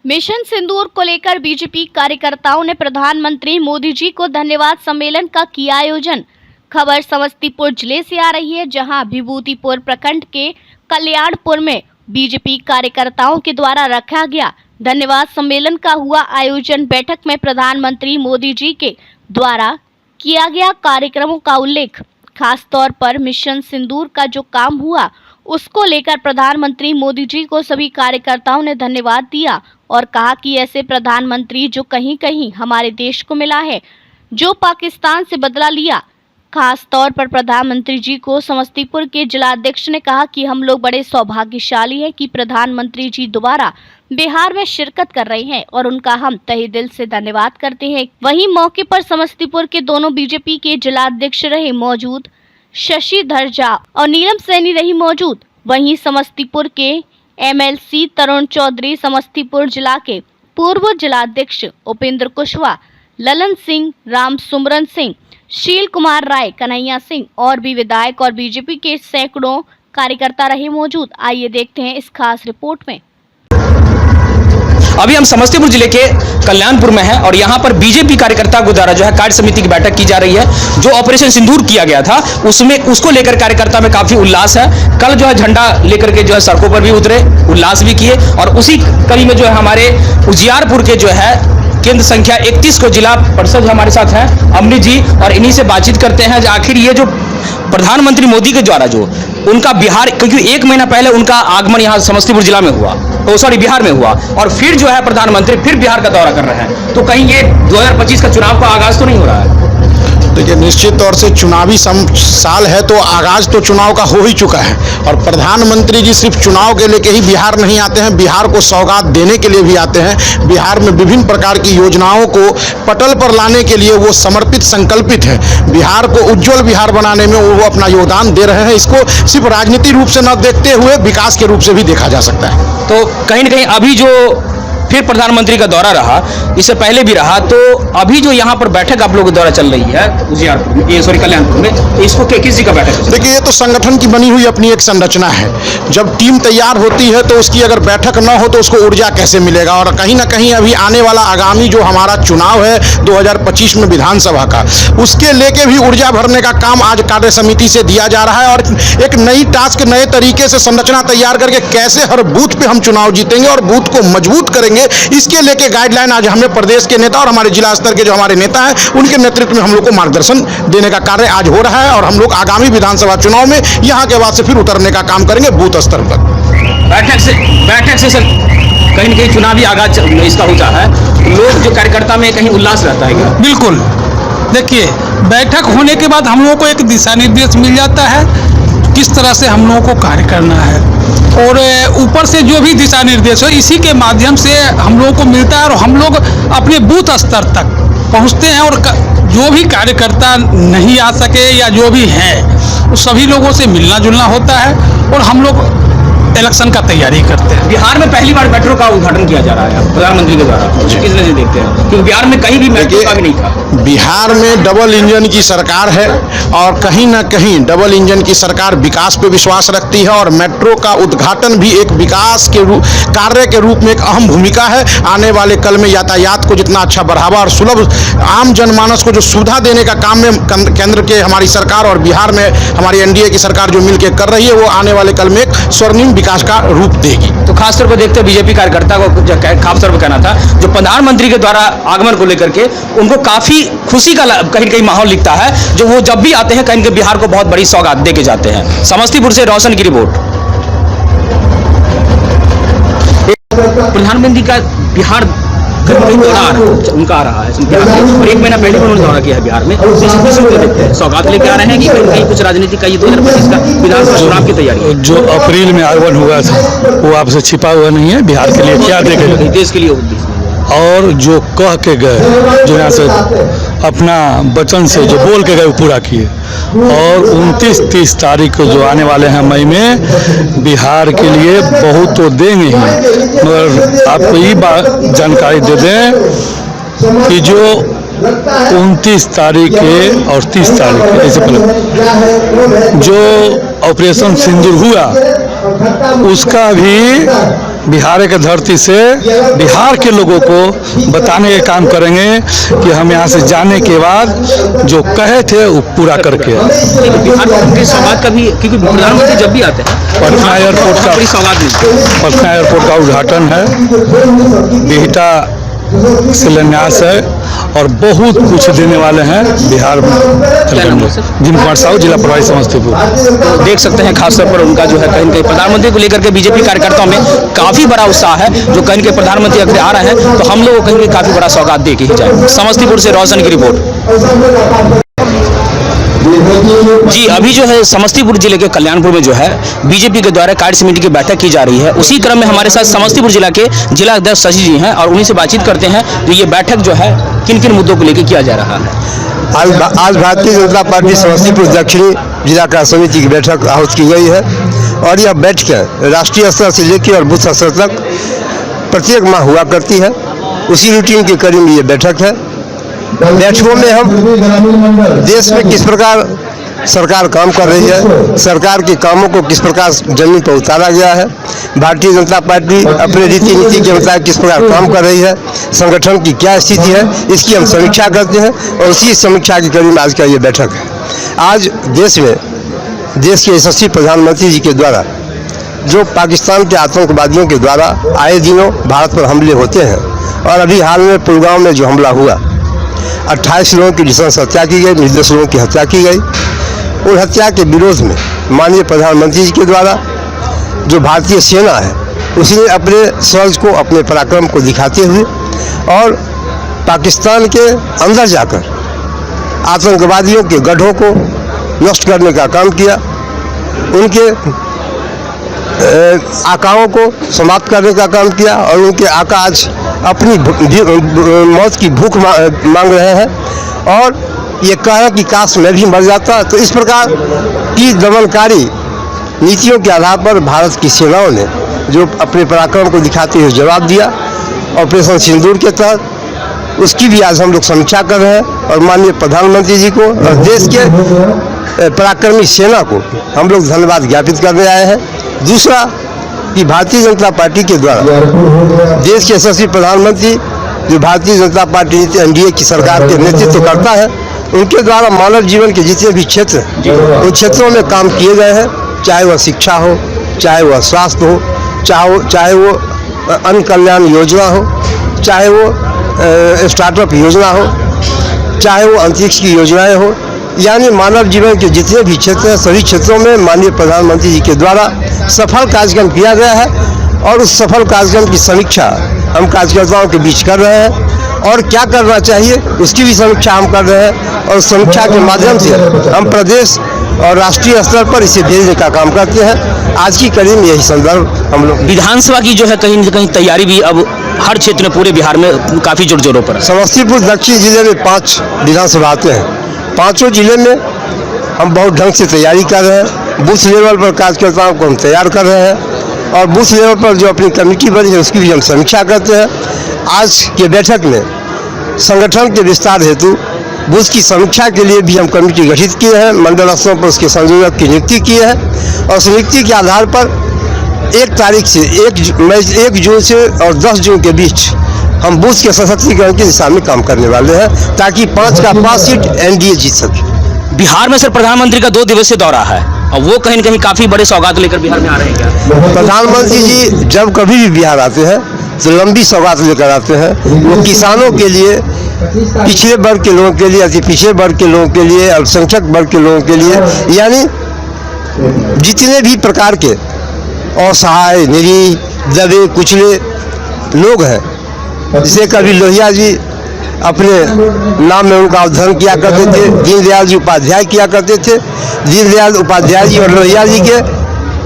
Mission सिंदूर को लेकर BJP कार्यकर्ताओं ने प्रधानमंत्री मोदी जी को धन्यवाद सम्मेलन का किया आयोजन। खबर समस्तीपुर जिले से आ रही है, जहां विभूतिपुर प्रखंड के कल्याणपुर में बीजेपी कार्यकर्ताओं के द्वारा रखा गया धन्यवाद सम्मेलन का हुआ आयोजन। बैठक में प्रधानमंत्री मोदी जी के द्वारा किया गया कार्यक्रमों का उल्लेख, खास तौर पर मिशन सिंदूर का जो काम हुआ उसको लेकर प्रधानमंत्री मोदी जी को सभी कार्यकर्ताओं ने धन्यवाद दिया और कहा कि ऐसे प्रधानमंत्री जो कहीं कहीं हमारे देश को मिला है, जो पाकिस्तान से बदला लिया। खास तौर पर प्रधानमंत्री जी को समस्तीपुर के जिलाध्यक्ष ने कहा कि हम लोग बड़े सौभाग्यशाली हैं कि प्रधानमंत्री जी दोबारा बिहार में शिरकत कर रहे हैं और उनका हम तहे दिल से धन्यवाद करते हैं। वहीं मौके पर समस्तीपुर के दोनों बीजेपी के जिलाध्यक्ष रहे मौजूद, शशिधर झा और नीलम सैनी रही मौजूद। वहीं समस्तीपुर के एमएलसी तरुण चौधरी, समस्तीपुर जिला के पूर्व जिलाध्यक्ष उपेंद्र कुशवाहा, ललन सिंह, राम सुमरन सिंह, शील कुमार राय, कन्हैया सिंह और भी विधायक और बीजेपी के सैकड़ों कार्यकर्ता रहे मौजूद। आइए देखते हैं इस खास रिपोर्ट में। अभी हम समस्तीपुर जिले के कल्याणपुर में हैं और यहाँ पर बीजेपी कार्यकर्ता को द्वारा जो है कार्य समिति की बैठक की जा रही है। जो ऑपरेशन सिंदूर किया गया था उसमें उसको लेकर कार्यकर्ता में काफी उल्लास है। कल जो है झंडा लेकर के जो है सड़कों पर भी उतरे, उल्लास भी किए और उसी कड़ी में जो है हमारे उजियारपुर के जो है केंद्र संख्या 31 को जिला परिषद हमारे साथ हैं अमृत जी, और इन्हीं से बातचीत करते हैं आखिर ये जो प्रधानमंत्री मोदी के द्वारा जो उनका बिहार, क्योंकि 1 महीना पहले उनका आगमन यहाँ समस्तीपुर जिला में हुआ, बिहार में हुआ, और फिर जो है प्रधानमंत्री फिर बिहार का दौरा कर रहे हैं, तो कहीं ये 2025 का चुनाव का आगाज तो नहीं हो रहा है? देखिए, निश्चित तौर से चुनावी साल है तो आगाज तो चुनाव का हो ही चुका है और प्रधानमंत्री जी सिर्फ चुनाव के लिए ही बिहार नहीं आते हैं, बिहार को सौगात देने के लिए भी आते हैं। बिहार में विभिन्न प्रकार की योजनाओं को पटल पर लाने के लिए वो समर्पित, संकल्पित है। बिहार को उज्जवल बिहार बनाने में वो अपना योगदान दे रहे हैं। इसको सिर्फ राजनीतिक रूप से न देखते हुए विकास के रूप से भी देखा जा सकता है। तो कहीं ना कहीं अभी जो फिर प्रधानमंत्री का दौरा रहा, इससे पहले भी रहा, तो अभी जो यहाँ पर बैठक आप लोगों के द्वारा चल रही है उजियारपुर में, कल्याणपुर में, तो इसको किस जी का बैठक है? देखिए, ये तो संगठन की बनी हुई अपनी एक संरचना है। जब टीम तैयार होती है तो उसकी अगर बैठक न हो तो उसको ऊर्जा कैसे मिलेगा। और कहीं ना कहीं अभी आने वाला आगामी जो हमारा चुनाव है 2025 में विधानसभा का, उसके लेके भी ऊर्जा भरने का काम आज कार्य समिति से दिया जा रहा है और एक नई टास्क, नए तरीके से संरचना तैयार करके कैसे हर बूथ पे हम चुनाव जीतेंगे और बूथ को मजबूत करेंगे, इसके लेके गाइडलाइन आज हमें प्रदेश के नेता और हमारे जिला स्तर के जो हमारे नेता हैं उनके नेतृत्व में हम लोग को मार्गदर्शन देने का कार्य आज हो रहा है और हम लोग आगामी विधानसभा चुनाव में यहाँ के बाद से फिर उतरने का काम करेंगे बूथ स्तर पर। बैठक से सर कहीं न कहीं चुनावी आगाज इसका होता है, लोग जो कार्यकर्ता में कहीं उल्लास रहता है क्या? बिल्कुल। देखिए, बैठक होने के बाद हम लोगों को एक दिशा निर्देश मिल जाता है किस तरह से हम लोगों को कार्य करना है, और ऊपर से जो भी दिशा निर्देश हो इसी के माध्यम से हम लोगों को मिलता है और हम लोग अपने बूथ स्तर तक पहुंचते हैं। और जो भी कार्यकर्ता नहीं आ सके या जो भी है उस सभी लोगों से मिलना जुलना होता है और हम लोग इलेक्शन का तैयारी करते हैं। बिहार में पहली बार मेट्रो का उद्घाटन किया जा रहा है प्रधानमंत्री के द्वारा, किस नजर देखते हैं? क्योंकि बिहार में कहीं भी मेट्रो का भी नहीं था। बिहार में डबल इंजन की सरकार है और कहीं ना कहीं डबल इंजन की सरकार विकास पे विश्वास रखती है और मेट्रो का उद्घाटन भी एक विकास के कार्य के रूप में एक अहम भूमिका है। आने वाले कल में यातायात को जितना अच्छा बढ़ावा और सुलभ आम जनमानस को जो सुविधा देने का काम में केंद्र के हमारी सरकार और बिहार में हमारी एनडीए की सरकार जो मिलकर कर रही है, वो आने वाले कल में एक स्वर्णिम विकास का रूप देगी। तो खासतौर पर देखते हैं बीजेपी कार्यकर्ता को खासतौर पर कहना था जो प्रधानमंत्री के द्वारा आगमन को लेकर के उनको काफी खुशी का कहीं कहीं माहौल दिखता है, जो वो जब भी आते हैं कहीं कहीं बिहार को बहुत बड़ी सौगात दे के जाते हैं। समस्तीपुर से रोशन की रिपोर्ट। प्रधानमंत्री का बिहार उनका आ रहा है बिहार में, और 1 महीना पहले उन्होंने दौरा किया है बिहार में। सौगात लेके आ रहे हैं कि कहीं कुछ राजनीति का ये 2025 का विधानसभा चुनाव की तैयारी? जो अप्रैल में आगमन हुआ था वो आपसे छिपा हुआ नहीं है। बिहार के लिए क्या देखे, देश के लिए, और जो कह के गए, जो यहाँ से अपना वचन से जो बोल के गए वो पूरा किए। और 29-30 तारीख को जो आने वाले हैं मई में, बिहार के लिए बहुत तो देंगे ही, मगर आपको ये बात जानकारी दे दें कि जो 29 तारीख के और 30 तारीख के ऐसे पहले जो ऑपरेशन सिंदूर हुआ उसका भी बिहार के धरती से बिहार के लोगों को बताने का काम करेंगे कि हम यहाँ से जाने के बाद जो कहे थे वो पूरा करके। बिहार में उनके सौगात का भी, क्योंकि प्रधानमंत्री जब भी आते हैं पटना एयरपोर्ट का सौगात मिलती है। पटना एयरपोर्ट का उद्घाटन है, बिहटा शिलान्यास है और बहुत कुछ देने वाले हैं बिहार में। जिम कुमार साहू, जिला प्रभारी समस्तीपुर। तो देख सकते हैं खासतौर पर उनका जो है कहीं न कहीं प्रधानमंत्री को लेकर के बीजेपी कार्यकर्ताओं में काफी बड़ा उत्साह है, जो कहीं न कहीं प्रधानमंत्री अगर आ रहे हैं तो हम लोग को कहीं न कहीं काफी बड़ा सौगात दे के ही जाए। समस्तीपुर से रोशन की रिपोर्ट। जी, अभी जो है समस्तीपुर जिले के कल्याणपुर में जो है बीजेपी के द्वारा कार्य समिति की बैठक की जा रही है। उसी क्रम में हमारे साथ समस्तीपुर जिला के जिला अध्यक्ष शशि जी हैं और उन्हीं से बातचीत करते हैं तो ये बैठक जो है किन किन मुद्दों को लेकर किया जा रहा है। आज भारतीय जनता पार्टी समस्तीपुर दक्षिणी जिला कार्य समिति की बैठक आहूत की गई है और यह बैठक राष्ट्रीय स्तर से लेकर और बूथ स्तर तक प्रत्येक माह हुआ करती है। उसी रूटीन के करीब ये बैठक है। बैठकों में हम देश में किस प्रकार सरकार काम कर रही है, सरकार के कामों को किस प्रकार जमीन पर उतारा गया है, भारतीय जनता पार्टी अपने रीति नीति के मुताबिक किस प्रकार काम कर रही है, संगठन की क्या स्थिति है, इसकी हम समीक्षा करते हैं और उसी समीक्षा के करीब आज का ये बैठक है। आज देश में देश के यशस्वी प्रधानमंत्री जी के द्वारा जो पाकिस्तान के आतंकवादियों के द्वारा आए दिनों भारत पर हमले होते हैं और अभी हाल में पुलवामा में जो हमला हुआ, 28 लोगों की नृशंस हत्या की गई, निर्दोष लोगों की हत्या की गई। उन हत्या के विरोध में माननीय प्रधानमंत्री जी के द्वारा जो भारतीय सेना है उसने अपने शौर्य को, अपने पराक्रम को दिखाते हुए और पाकिस्तान के अंदर जाकर आतंकवादियों के गढ़ों को नष्ट करने का काम किया, उनके आकाओं को समाप्त करने का काम किया और उनके आका आज अपनी मौत की भूख मांग रहे हैं और ये कह रहे हैं कि काश मैं भी मर जाता। तो इस प्रकार की दमनकारी नीतियों के आधार पर भारत की सेनाओं ने जो अपने पराक्रम को दिखाते हुए जवाब दिया ऑपरेशन सिंदूर के तहत, उसकी भी आज हम लोग समीक्षा कर रहे हैं और माननीय प्रधानमंत्री जी को और देश के पराक्रमी सेना को हम लोग धन्यवाद ज्ञापित करने आए हैं। दूसरा कि भारतीय जनता पार्टी के द्वारा देश के यशस्वी प्रधानमंत्री जो भारतीय जनता पार्टी एनडीए की सरकार के नेतृत्व करता है, उनके द्वारा मानव जीवन के जितने भी क्षेत्र हैं उन क्षेत्रों में काम किए गए हैं, चाहे वह शिक्षा हो, चाहे वह स्वास्थ्य हो, चाहे वो अन्न कल्याण योजना हो, चाहे वो स्टार्टअप योजना हो, चाहे वो अंतरिक्ष की योजनाएं हो, यानी मानव जीवन के जितने भी क्षेत्र हैं सभी क्षेत्रों में माननीय प्रधानमंत्री जी के द्वारा सफल कार्यक्रम किया गया है और उस सफल कार्यक्रम की समीक्षा हम कार्यकर्ताओं के बीच कर रहे हैं और क्या करना चाहिए उसकी भी समीक्षा हम कर रहे हैं और समीक्षा के माध्यम से हम प्रदेश और राष्ट्रीय स्तर पर इसे भेजने का काम करते हैं। आज की कड़ी में यही संदर्भ हम लोग। विधानसभा की जो है कहीं न कहीं तैयारी भी अब हर क्षेत्र में पूरे बिहार में काफी जोर जोरों पर। समस्तीपुर दक्षिण जिले में 5 विधानसभा आते हैं, 5 जिले में हम बहुत ढंग से तैयारी कर रहे हैं। बूथ लेवल पर कार्यकर्ताओं को हम तैयार कर रहे हैं और बूथ लेवल पर जो अपनी कमेटी बनी है उसकी भी हम समीक्षा करते हैं। आज के बैठक में संगठन के विस्तार हेतु बूथ की समीक्षा के लिए भी हम कमेटी गठित किए हैं, मंडल स्तरों पर उसके संयोजक की नियुक्ति की है और उस नियुक्ति के आधार पर 1 तारीख से 1 जून से और 10 जून के बीच हम बूथ के सशक्तिकरण की दिशा में काम करने वाले हैं ताकि 5 का 5 सीट एनडीए जीत सके। बिहार में सर प्रधानमंत्री का 2 दिवसीय दौरा है और वो कहीं न कहीं काफी बड़े सौगात लेकर बिहार में आ रहे हैं क्या? प्रधानमंत्री जी जब कभी भी बिहार आते हैं तो लंबी सौगात लेकर आते हैं। वो किसानों के लिए, पिछड़े वर्ग के लोगों के लिए, अति पिछड़े वर्ग के लोगों के लिए, अल्पसंख्यक वर्ग के लोगों के लिए, यानी जितने भी प्रकार के असहाय, निरीह, दबे कुचले लोग हैं, जैसे कभी लोहिया जी अपने नाम में उनका अवधारण किया करते थे, दीनदयाल जी उपाध्याय किया करते थे। दीनदयाल उपाध्याय जी और लोहिया जी के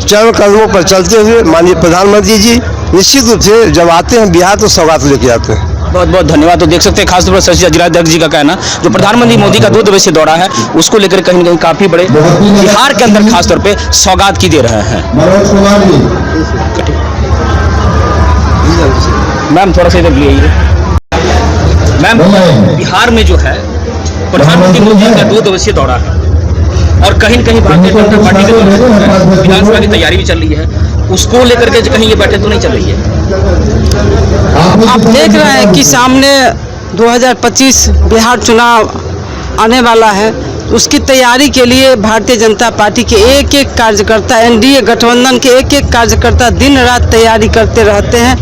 चरण कदमों पर चलते हुए माननीय प्रधानमंत्री जी निश्चित रूप से जब आते हैं बिहार तो सौगात लेके आते हैं। बहुत बहुत धन्यवाद। तो देख सकते हैं खासतौर पर शशि जिलाध्यक्ष जी का कहना, जो प्रधानमंत्री मोदी का 2 दिवसीय दौरा है उसको लेकर कहीं न कहीं काफी बड़े बिहार के अंदर खासतौर पे सौगात की दे रहे हैं। मैम थोड़ा सा इधर भी आइए। मैम बिहार में जो है प्रधानमंत्री मोदी का 2 दिवसीय दौरा है, और कहीं न कहीं भारतीय जनता पार्टी के द्वारा विधानसभा की तैयारी भी चल रही है, उसको लेकर के कहीं ये बैठक तो नहीं चल रही है? आप देख रहे हैं कि सामने 2025 बिहार चुनाव आने वाला है। उसकी तैयारी के लिए भारतीय जनता पार्टी के एक एक कार्यकर्ता, एनडीए गठबंधन के एक एक कार्यकर्ता दिन रात तैयारी करते रहते हैं।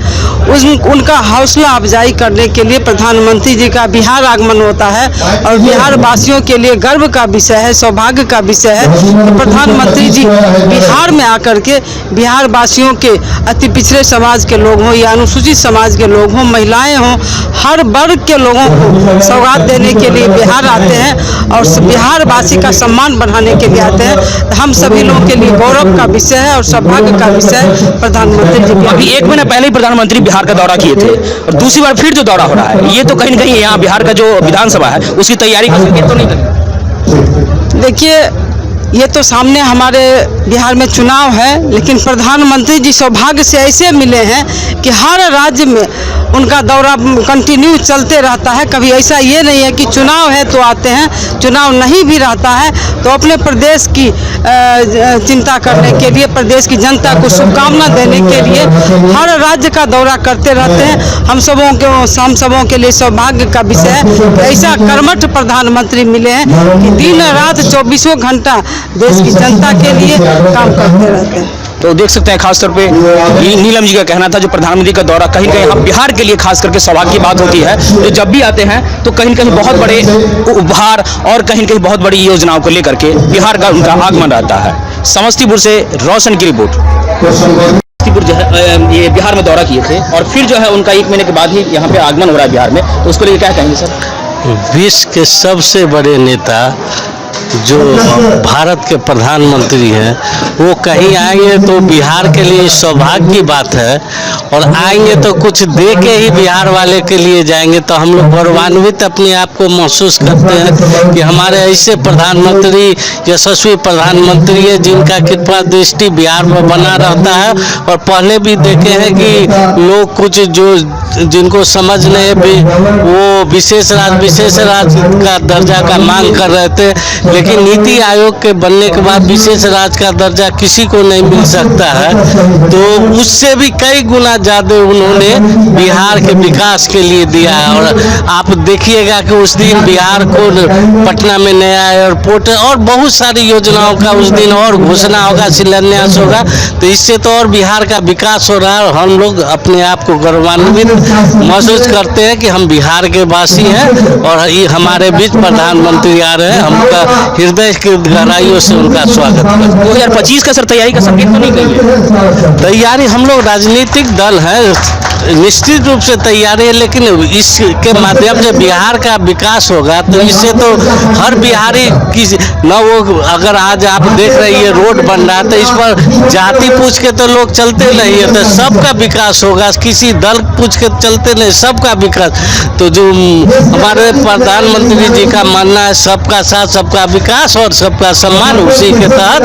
उनका हौसला अफजाई करने के लिए प्रधानमंत्री जी का बिहार आगमन होता है और बिहार वासियों के लिए गर्व का विषय है, सौभाग्य का विषय है कि प्रधानमंत्री जी बिहार में आकर के बिहार वासियों के अति पिछड़े समाज के लोग हों या अनुसूचित समाज के लोग हों, महिलाएं हों, हर वर्ग के लोगों को सौगात देने के लिए बिहार आते हैं और बिहार वासी का सम्मान बढ़ाने के लिए आते हैं। हम सभी लोगों के लिए गौरव का विषय है और सौभाग्य का विषय है। प्रधानमंत्री जी अभी 1 महीना पहले ही प्रधानमंत्री बिहार का दौरा किए थे और दूसरी बार फिर जो दौरा हो रहा है, ये तो कहीं न कहीं यहाँ बिहार का जो विधानसभा है उसकी तैयारी का संकेत तो नहीं कर? देखिए, ये तो सामने हमारे बिहार में चुनाव है, लेकिन प्रधानमंत्री जी सौभाग्य से ऐसे मिले हैं कि हर राज्य में उनका दौरा कंटिन्यू चलते रहता है। कभी ऐसा ये नहीं है कि चुनाव है तो आते हैं, चुनाव नहीं भी रहता है तो अपने प्रदेश की चिंता करने के लिए, प्रदेश की जनता को शुभकामना देने के लिए हर राज्य का दौरा करते रहते हैं। हम सबों के लिए सौभाग्य का विषय है कि ऐसा कर्मठ प्रधानमंत्री मिले हैं कि दिन रात 24 घंटा देश की जनता के लिए काम करते रहते हैं। तो देख सकते हैं खास तौर पे नीलम जी का कहना था, जो प्रधानमंत्री का दौरा कहीं न कहीं हम बिहार के लिए खास करके सौभाग्य की बात होती है। तो जब भी आते हैं तो कहीं न कहीं बहुत बड़े उपहार और कहीं न कहीं बहुत बड़ी योजनाओं को लेकर के बिहार का उनका आगमन रहता है। समस्तीपुर से रोशन की रिपोर्ट। समस्तीपुर जो है ये बिहार में दौरा किए थे और फिर जो है उनका 1 महीने के बाद ही यहाँ पे आगमन हो रहा है बिहार में, तो उसको लेकर क्या कहेंगे सर? विश्व के सबसे बड़े नेता जो भारत के प्रधानमंत्री हैं, वो कहीं आएंगे तो बिहार के लिए सौभाग्य की बात है और आएंगे तो कुछ दे के ही बिहार वाले के लिए जाएंगे। तो हम लोग गौरवान्वित अपने आप को महसूस करते हैं कि हमारे ऐसे प्रधानमंत्री, यशस्वी प्रधानमंत्री है जिनका कृपा दृष्टि बिहार में बना रहता है। और पहले भी देखे हैं कि लोग कुछ जो जिनको समझ नहीं वो विशेष राज्य का दर्जा का मांग कर रहे थे, लेकिन नीति आयोग के बनने के बाद विशेष राज्य का दर्जा किसी को नहीं मिल सकता है। तो उससे भी कई गुना ज़्यादा उन्होंने बिहार के विकास के लिए दिया है। और आप देखिएगा कि उस दिन बिहार को पटना में नया एयरपोर्ट और बहुत सारी योजनाओं का उस दिन और घोषणा होगा, शिलान्यास होगा। तो इससे तो और बिहार का विकास हो रहा है और हम लोग अपने आप को गौरवान्वित महसूस करते हैं कि हम बिहार के वासी हैं और ये हमारे बीच प्रधानमंत्री आ रहे हैं। हमका हृदय की गहराइयों से उनका स्वागत है। 2025 का सर तैयारी का संकेत तो नहीं कहिए? तैयारी हम लोग राजनीतिक दल है, निश्चित रूप से तैयारी है, लेकिन इसके माध्यम से बिहार का विकास होगा। तो इससे तो हर बिहारी की न वो, अगर आज आप देख रहे हैं रोड बन रहा है तो इस पर जाति पूछ के तो लोग चलते नहीं है, तो सबका विकास होगा। किसी दल पूछ के चलते नहीं, सबका विकास। तो जो हमारे प्रधानमंत्री जी का मानना है सबका साथ सबका विकास और सबका सम्मान, उसी के तहत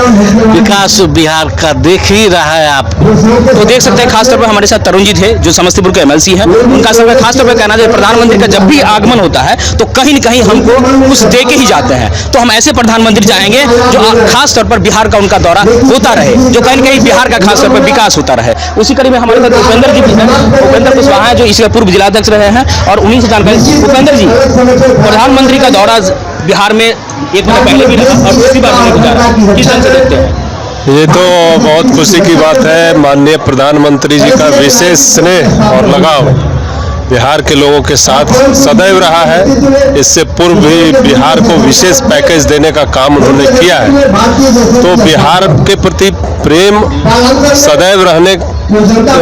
विकास बिहार का देख ही रहा है आपको। तो देख सकते हैं खासतौर पर हमारे साथ तरुण जी थे जो समस्तीपुर के एमएलसी हैं। उनका सब खासतौर पर कहना है प्रधानमंत्री का जब भी आगमन होता है तो कहीं न कहीं हमको कुछ दे के ही जाते हैं। तो हम ऐसे प्रधानमंत्री चाहेंगे जो खासतौर पर बिहार का उनका दौरा होता रहे, जो कहीं न कहीं बिहार का खासतौर पर विकास होता रहे। उसी कड़ी में हमारे साथ उपेंद्र जी भी हैं। उपेंद्र कुशवाहा हैं जो इसके पूर्व जिलाध्यक्ष रहे हैं और उन्हीं से जानकारी। उपेंद्र जी, प्रधानमंत्री का दौरा बिहार में 1 महीने पहले भी रहा और दूसरी बार होने को जा रहा है, किस ढंग से देखते हैं? ये तो बहुत खुशी की बात है। माननीय प्रधानमंत्री जी का विशेष स्नेह और लगाव बिहार के लोगों के साथ सदैव रहा है। इससे पूर्व भी बिहार को विशेष पैकेज देने का काम उन्होंने किया है। तो बिहार के प्रति प्रेम सदैव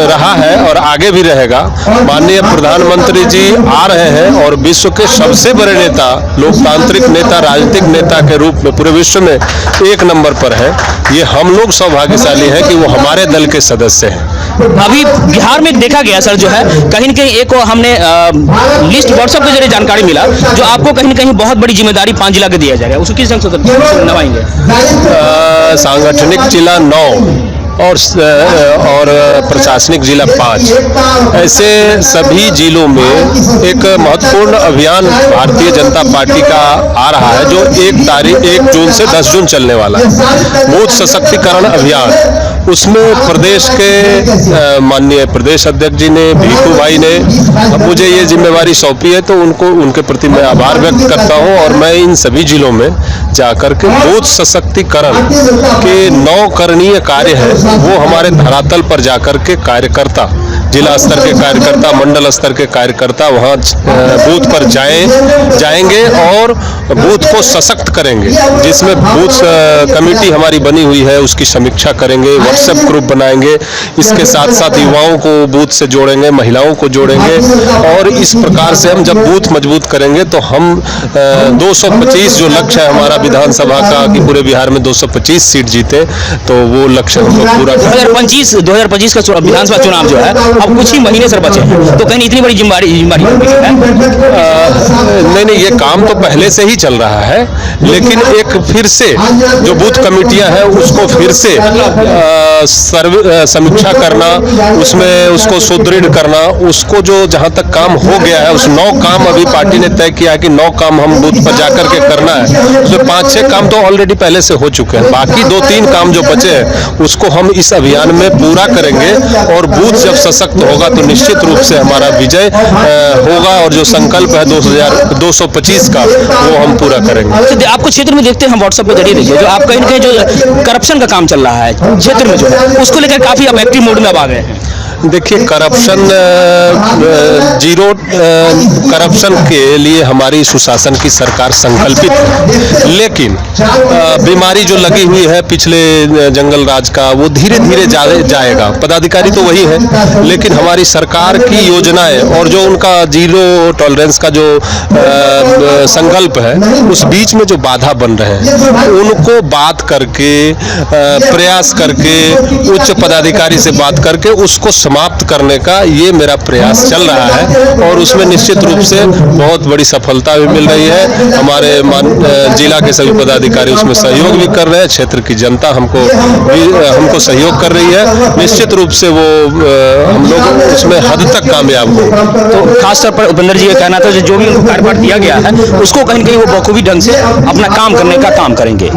रहा है और आगे भी रहेगा। माननीय प्रधानमंत्री जी आ रहे हैं और विश्व के सबसे बड़े नेता, लोकतांत्रिक नेता, राजनीतिक नेता के रूप में पूरे विश्व में 1 नंबर पर है। ये हम लोग सौभाग्यशाली हैं कि वो हमारे दल के सदस्य हैं। अभी बिहार में देखा गया सर, जो है कहीं न कहीं एक हमने लिस्ट व्हाट्सएप के जरिए जानकारी मिला जो आपको कहीं न कहीं बहुत बड़ी जिम्मेदारी 5 जिला के दिया जाएगा, उसको किस ढंग से नभाएंगे? सांगठनिक जिला 9 और प्रशासनिक जिला 5, ऐसे सभी जिलों में एक महत्वपूर्ण अभियान भारतीय जनता पार्टी का आ रहा है, जो 1 जून से 10 जून चलने वाला है। बूथ सशक्तिकरण अभियान, उसमें प्रदेश के माननीय प्रदेश अध्यक्ष जी ने, भीखू भाई ने मुझे ये जिम्मेवारी सौंपी है, तो उनके प्रति मैं आभार व्यक्त करता हूं। और मैं इन सभी जिलों में जाकर के बूथ सशक्तिकरण के 9 करणीय कार्य है, वो हमारे धरातल पर जाकर के कार्यकर्ता, जिला स्तर के कार्यकर्ता, मंडल स्तर के कार्यकर्ता वहाँ बूथ पर जाएंगे और बूथ को सशक्त करेंगे, जिसमें बूथ कमेटी हमारी बनी हुई है उसकी समीक्षा करेंगे, व्हाट्सएप ग्रुप बनाएंगे, इसके साथ साथ युवाओं को बूथ से जोड़ेंगे, महिलाओं को जोड़ेंगे, और इस प्रकार से हम जब बूथ मजबूत करेंगे तो हम 225 जो लक्ष्य है हमारा विधानसभा का कि पूरे बिहार में 225 सीट जीते, तो वो लक्ष्य हम लोग पूरा 2025 का विधानसभा चुनाव जो है अब कुछ ही महीने सर बचे हैं, तो कहीं इतनी बड़ी जिम्मेदारी नहीं, ये काम तो पहले से ही चल रहा है, लेकिन एक फिर से जो बूथ कमेटियां हैं उसको फिर से समीक्षा करना, उसमें उसको सुदृढ़ करना, उसको जो जहां तक काम हो गया है उस 9 काम अभी पार्टी ने तय किया है कि 9 काम हम बूथ पर जाकर के करना है, उसमें 5-6 काम तो ऑलरेडी पहले से हो चुके हैं, बाकी 2-3 काम जो बचे हैं उसको हम इस अभियान में पूरा करेंगे। और बूथ जब सशक्त होगा तो निश्चित रूप से हमारा विजय होगा, और जो संकल्प है 225 का वो हम पूरा करेंगे। आपको क्षेत्र में देखते हैं, हम व्हाट्सएप पे जरिए देखिए, जो आप कहीं न कहीं जो करप्शन का काम चल रहा है क्षेत्र में जो है, उसको लेकर काफी अब एक्टिव मोड में अब आ गए हैं। देखिए, करप्शन जीरो करप्शन के लिए हमारी सुशासन की सरकार संकल्पित है, लेकिन बीमारी जो लगी हुई है पिछले जंगल राज का, वो धीरे धीरे जाएगा। पदाधिकारी तो वही है, लेकिन हमारी सरकार की योजनाएं और जो उनका जीरो टॉलरेंस का जो संकल्प है, उस बीच में जो बाधा बन रहे हैं उनको बात करके, प्रयास करके, उच्च पदाधिकारी से बात करके उसको समाप्त करने का ये मेरा प्रयास चल रहा है, और उसमें निश्चित रूप से बहुत बड़ी सफलता भी मिल रही है। हमारे जिला के सभी पदाधिकारी उसमें सहयोग भी कर रहे हैं, क्षेत्र की जनता हमको सहयोग कर रही है। निश्चित रूप से वो हम लोग उसमें हद तक कामयाब हो। तो खासतौर पर उपेंद्र जी का कहना था जो भी उनको कार्यभार दिया गया है उसको कहीं न कहीं वो बखूबी ढंग से अपना काम करने का काम करेंगे।